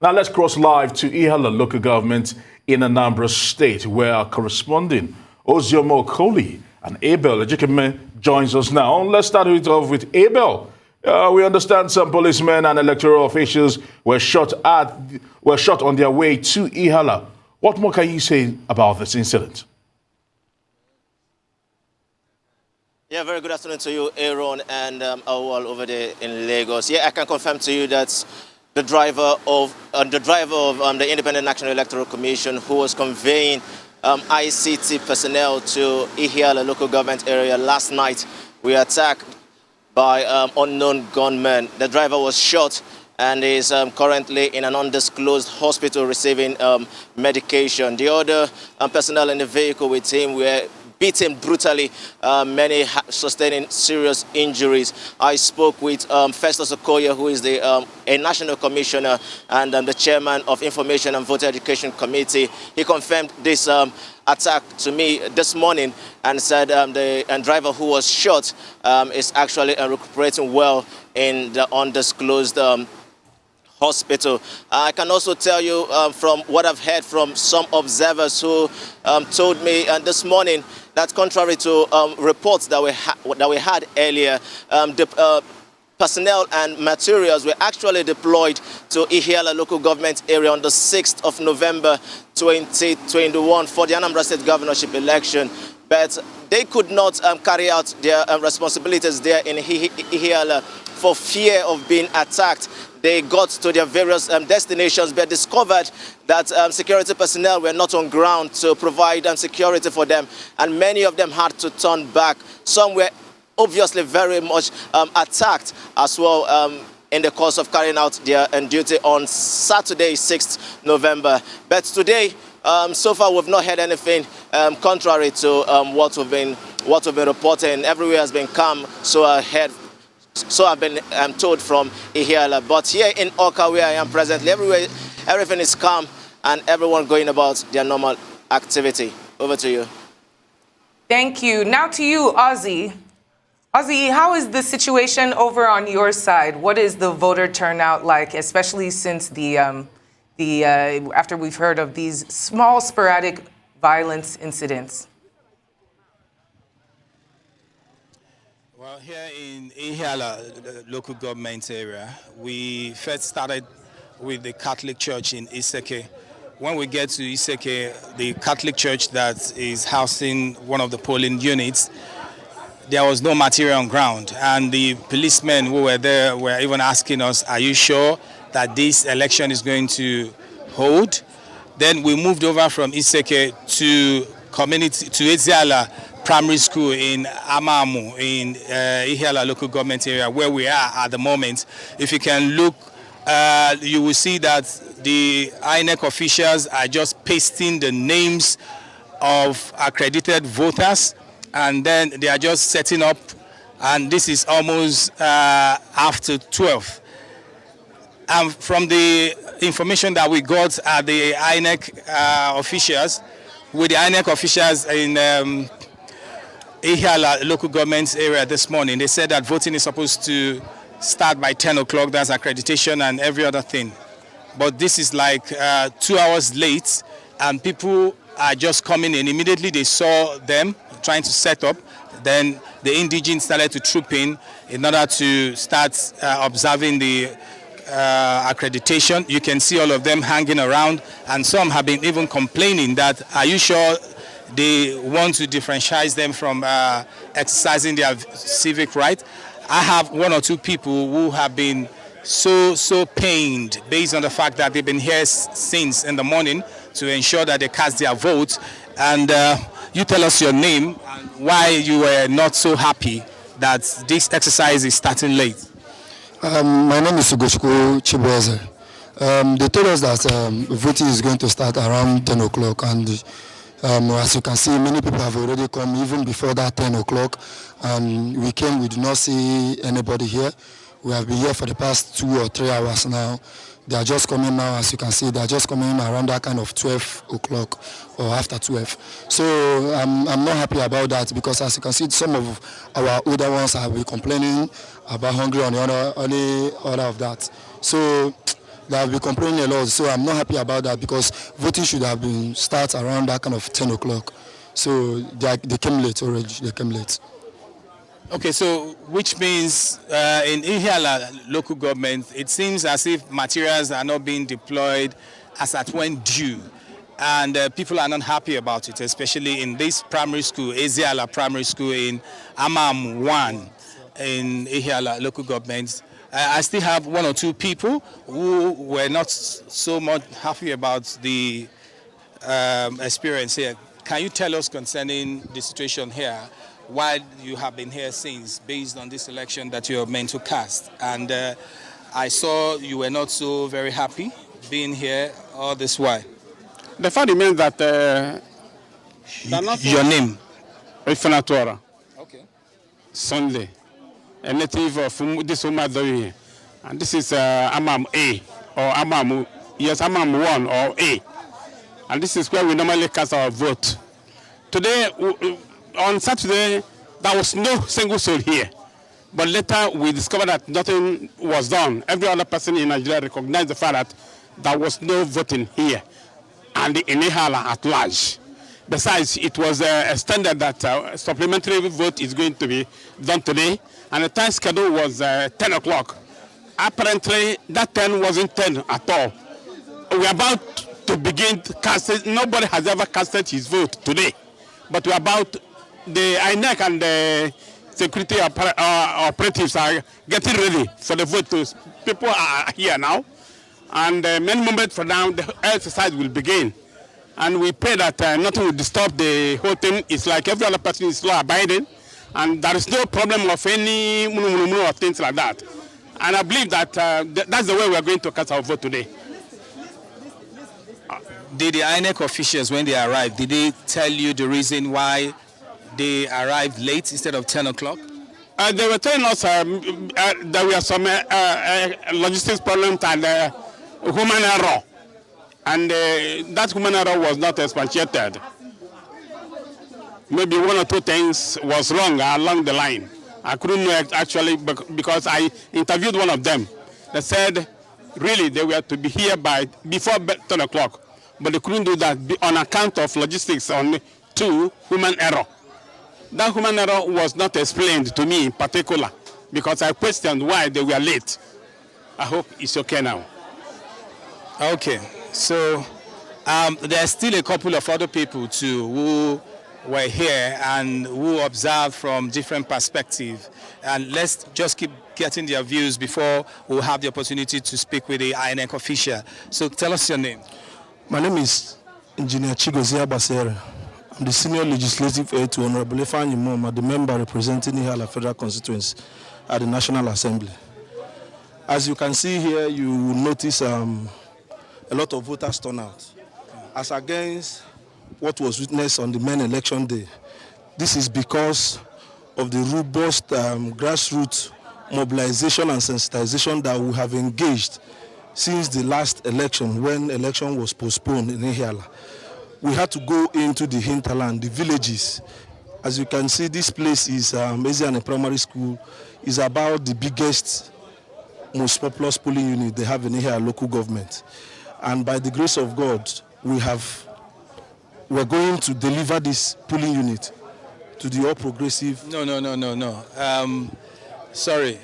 Now let's cross live to Ihiala local government in Anambra State, where our correspondent Oziomo Koli and Abel Ejikeme joins us now. Let's start it off with Abel. We understand some policemen and electoral officials were shot on their way to Ihiala. What more can you say about this incident? Yeah, very good afternoon to you, Aaron, and Awal over there in Lagos. Yeah, I can confirm to you that the driver of the Independent National Electoral Commission, who was conveying ICT personnel to Ihiala local government area last night, were attacked by unknown gunmen. The driver was shot and is currently in an undisclosed hospital receiving medication. The other personnel in the vehicle with him were beaten brutally, many sustaining serious injuries. I spoke with Festus Okoye, who is a national commissioner and the chairman of Information and Voter Education Committee. He confirmed this attack to me this morning and said the driver who was shot is actually recuperating well in the undisclosed hospital. I can also tell you from what I've heard from some observers who told me this morning that contrary to reports that we had earlier, the personnel and materials were actually deployed to Ihiala local government area on the 6th of November 2021 for the Anambra State governorship election. But they could not carry out their responsibilities there in Ihiala for fear of being attacked. They got to their various destinations, but discovered that security personnel were not on ground to provide security for them, and many of them had to turn back. Some were obviously very much attacked as well in the course of carrying out their duty on Saturday, 6th November. But today, so far, we've not heard anything contrary to what we've been reporting. Everywhere has been calm, so I've been told from Ihiala. But here in Oka, where I am presently, everything is calm and everyone going about their normal activity. Over to you. Thank you. Now to you, Ozzy. Ozzy, how is the situation over on your side? What is the voter turnout like, especially since after we've heard of these small sporadic violence incidents? Well, here in Ihiala, the local government area, we first started with the Catholic Church in Iseke. When we get to Iseke, the Catholic Church that is housing one of the polling units, there was no material on ground. And the policemen who were there were even asking us, are you sure that this election is going to hold? Then we moved over from Iseke to Ihiala Primary School in Amamu in Ihiala local government area, where we are at the moment. If you can look, you will see that the INEC officials are just pasting the names of accredited voters, and then they are just setting up, and this is almost after 12. And from the information that we got at the INEC officials, with the INEC officials in Ihiala local government area this morning, they said that voting is supposed to start by 10 o'clock. That's accreditation and every other thing. But this is like 2 hours late, and people are just coming in. Immediately they saw them trying to set up, then the indigents started to troop in order to start observing the accreditation. You can see all of them hanging around, and some have been even complaining that, are you sure they want to differentiate them from exercising their civic right? I have one or two people who have been so pained based on the fact that they've been here since in the morning to ensure that they cast their vote. And you tell us your name and why you were not so happy that this exercise is starting late. My name is Ugochukwu Chibueze. They told us that voting is going to start around 10 o'clock, and as you can see, many people have already come even before that 10 o'clock, and we came, we did not see anybody here. We have been here for the past 2 or 3 hours now. They are just coming now, as you can see, they are just coming around that kind of 12 o'clock or after 12. So I'm not happy about that, because as you can see, some of our older ones have been complaining about hungry and all of that. So They have been complaining a lot, so I'm not happy about that because voting should have been start around that kind of 10 o'clock. So they came late already. They came late. Okay, so which means in Ihiala local government, it seems as if materials are not being deployed as at when due. And people are not happy about it, especially in this primary school, Ihiala Primary School in Amam 1 in Ihiala local government. I still have one or two people who were not so much happy about the experience here. Can you tell us concerning the situation here, why you have been here since, based on this election that you are meant to cast? And I saw you were not so very happy being here all this while. The fact remains that your name? Ifanatora Okay. Sunday, a native of this Umadori, and this is Amam A or Amam, yes, Amam 1 or A, and this is where we normally cast our vote. Today, on Saturday, there was no single soul here, but later we discovered that nothing was done. Every other person in Nigeria recognized the fact that there was no voting here and in Ihiala at large. Besides, it was extended that supplementary vote is going to be done today, and the time schedule was 10 o'clock. Apparently, that 10 wasn't 10 at all. We're about to begin to cast. Nobody has ever casted his vote today, but we're about, the INEC and the security operatives are getting ready for the vote. People are here now, and many moments from now, the exercise will begin. And we pray that nothing will disturb the whole thing. It's like every other person is law abiding, and there is no problem of any or things like that. And I believe that that's the way we are going to cast our vote today. Did the INEC officials, when they arrived, did they tell you the reason why they arrived late instead of 10 o'clock? They were telling us there were some logistics problems and human error. And that human error was not expatiated. Maybe one or two things was wrong along the line. I couldn't know actually because I interviewed one of them. They said really they were to be here before 10 o'clock, but they couldn't do that on account of logistics on two human error. That human error was not explained to me in particular because I questioned why they were late. I hope it's okay now. Okay. So there's still a couple of other people too who were here and who observed from different perspectives. And let's just keep getting their views before we'll have the opportunity to speak with the INEC official. So tell us your name. My name is Engineer Chigozia Basere. I'm the Senior Legislative Aide to Honorable Ifeanyi Moma, the member representing Ihiala Federal Constituency at the National Assembly. As you can see here, you will notice a lot of voters turn out. As against what was witnessed on the main election day, this is because of the robust grassroots mobilization and sensitization that we have engaged since the last election, when election was postponed in Ihiala. We had to go into the hinterland, the villages. As you can see, this place is Ihiala Primary School, is about the biggest, most populous polling unit they have in Ihiala local government. And by the grace of God, we're going to deliver this polling unit to the All Progressive. No. Sorry,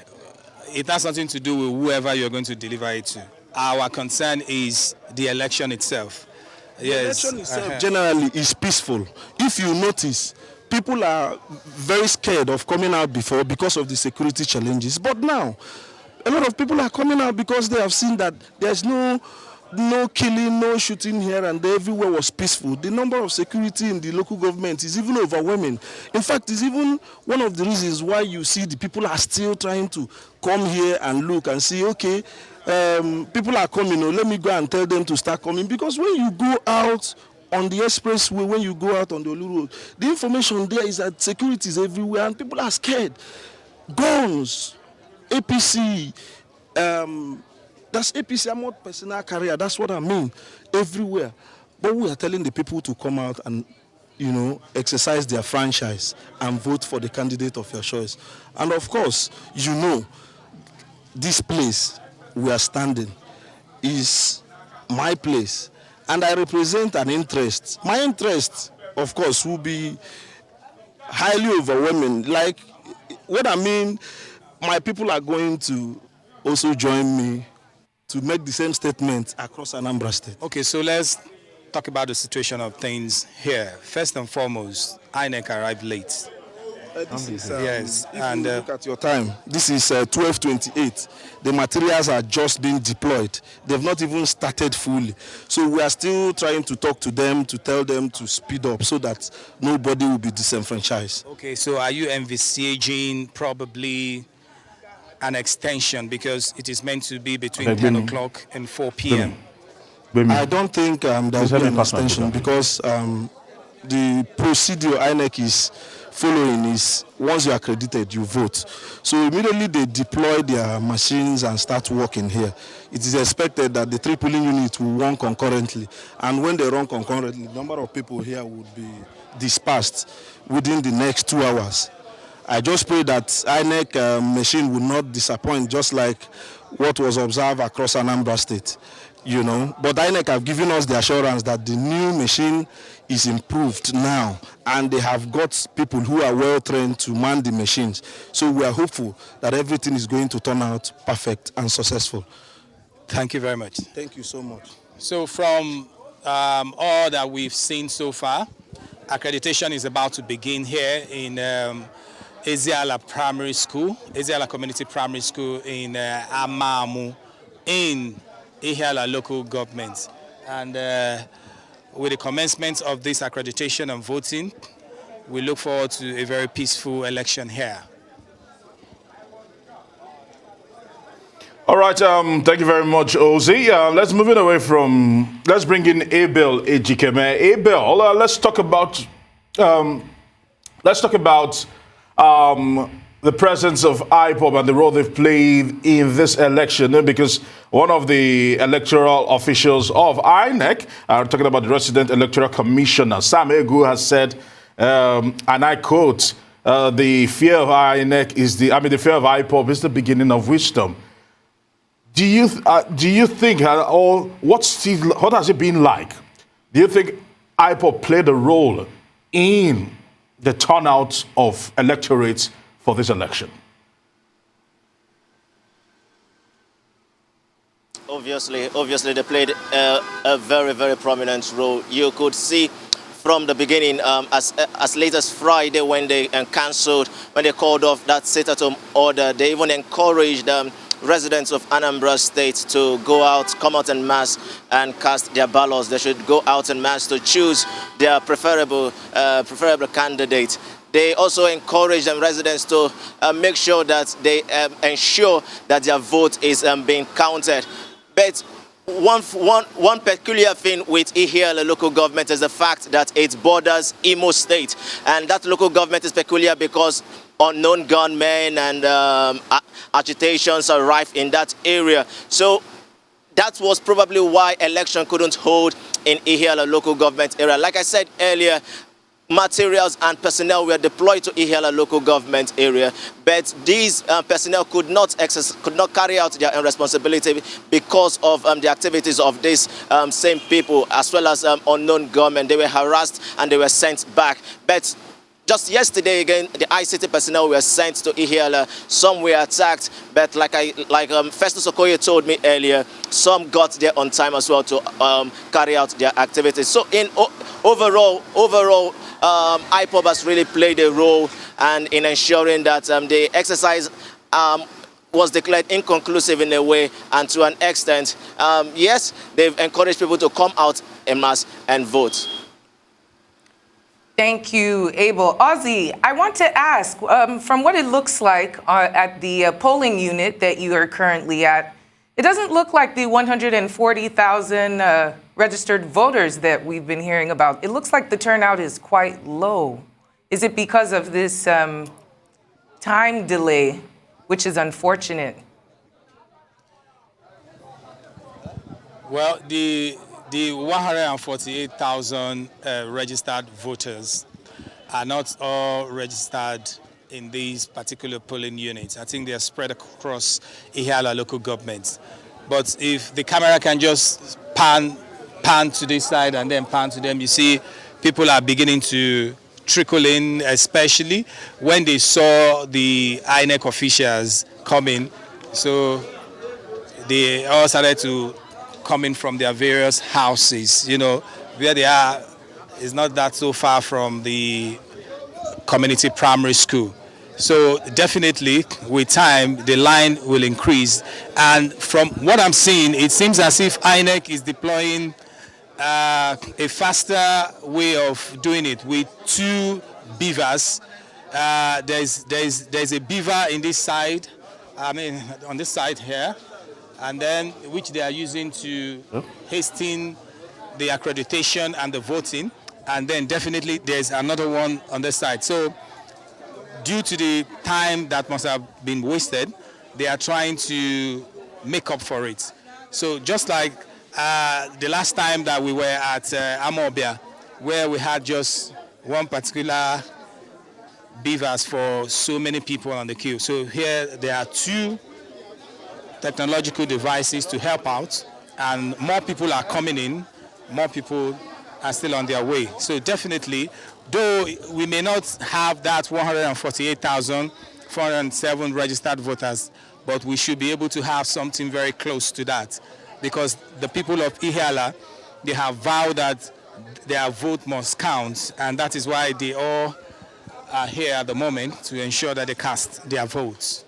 it has nothing to do with whoever you're going to deliver it to. Our concern is the election itself. Yes. The election itself generally is peaceful. If you notice, people are very scared of coming out before because of the security challenges. But now, a lot of people are coming out because they have seen that there's no killing, no shooting here and there. Everywhere was peaceful. The number of security in the local government is even overwhelming. In fact, it's even one of the reasons why you see the people are still trying to come here and look and see, okay, people are coming, let me go and tell them to start coming. Because when you go out on the expressway, when you go out on the Olu Road, the information there is that security is everywhere and people are scared. Guns, APC, that's APC, I'm not personal career, that's what I mean, everywhere. But we are telling the people to come out and, exercise their franchise and vote for the candidate of your choice. And of course, this place we are standing is my place, and I represent an interest. My interest, of course, will be highly overwhelming. Like, what I mean, my people are going to also join me to make the same statement across Anambra State. Okay, so let's talk about the situation of things here. First and foremost, INEC arrived late. This is, yes, if and you look at your time, this is 12:28. The materials are just being deployed. They've not even started fully. So we are still trying to talk to them, to tell them to speed up so that nobody will be disenfranchised. Okay, so are you envisaging probably an extension because it is meant to be between 10 o'clock and 4 p.m.? I don't think there will be an extension because the procedure INEC is following is once you are accredited, you vote. So immediately they deploy their machines and start working here. It is expected that the 3 polling units will run concurrently. And when they run concurrently, the number of people here would be dispersed within the next 2 hours. I just pray that INEC machine will not disappoint, just like what was observed across Anambra State. You know, but INEC have given us the assurance that the new machine is improved now, and they have got people who are well trained to man the machines. So we are hopeful that everything is going to turn out perfect and successful. Thank you very much. Thank you so much. So from all that we've seen so far, accreditation is about to begin here in Ihiala Primary School, Ihiala Community Primary School in Amamu in Ihiala local government. And with the commencement of this accreditation and voting, we look forward to a very peaceful election here. All right, thank you very much, Ozzy. Let's move it away from, let's bring in Abel Ejikeme. Abel, let's talk about the presence of IPOB and the role they've played in this election, because one of the electoral officials of INEC, talking about the resident electoral commissioner, Sam Egu, has said, and I quote, the fear of INEC is the fear of IPOB is the beginning of wisdom. Do you think, or what has it been like? Do you think IPOB played a role in the turnout of electorates for this election? Obviously, they played a very, very prominent role. You could see from the beginning, as late as Friday, when they called off that sit-at-home order, they even encouraged residents of Anambra State to come out en masse and cast their ballots. They should go out en masse to choose their preferable candidate. They also encourage them residents to make sure that they ensure that their vote is being counted. But one peculiar thing with Ihiala local government is the fact that it borders Imo State, and that local government is peculiar because unknown gunmen and agitations are rife in that area. So that was probably why election couldn't hold in Ihiala local government area. Like I said earlier, materials and personnel were deployed to Ihiala local government area, but these personnel could not carry out their responsibility because of the activities of these same people, as well as unknown gunmen. They were harassed and they were sent back. But just yesterday again, the ICT personnel were sent to Ihiala. Some were attacked, but like Festus Okoye told me earlier, some got there on time as well to carry out their activities. So overall, IPOB has really played a role and in ensuring that the exercise was declared inconclusive in a way, and to an extent, yes, they've encouraged people to come out en masse and vote. Thank you, Abel. Ozzy, I want to ask, from what it looks like at the polling unit that you are currently at, it doesn't look like the 140,000 registered voters that we've been hearing about. It looks like the turnout is quite low. Is it because of this time delay, which is unfortunate? Well, the 148,000 registered voters are not all registered in these particular polling units. I think they are spread across Ihiala local governments. But if the camera can just pan to this side and then pan to them, you see people are beginning to trickle in, especially when they saw the INEC officials coming. So they all started to come in from their various houses. You know, where they are is not that so far from the community primary school. So definitely with time the line will increase, and from what I'm seeing it seems as if INEC is deploying a faster way of doing it with 2 beavers. There's a beaver in this side, I mean on this side here, and then which they are using to hasten the accreditation and the voting, and then definitely there's another one on this side. So due to the time that must have been wasted, they are trying to make up for it. So just like the last time that we were at Anambra, where we had just one particular beavers for so many people on the queue. So here there are 2 technological devices to help out, and more people are coming in, more people are still on their way. So definitely, though we may not have that 148,407 registered voters, but we should be able to have something very close to that, because the people of Ihiala, they have vowed that their vote must count, and that is why they all are here at the moment to ensure that they cast their votes.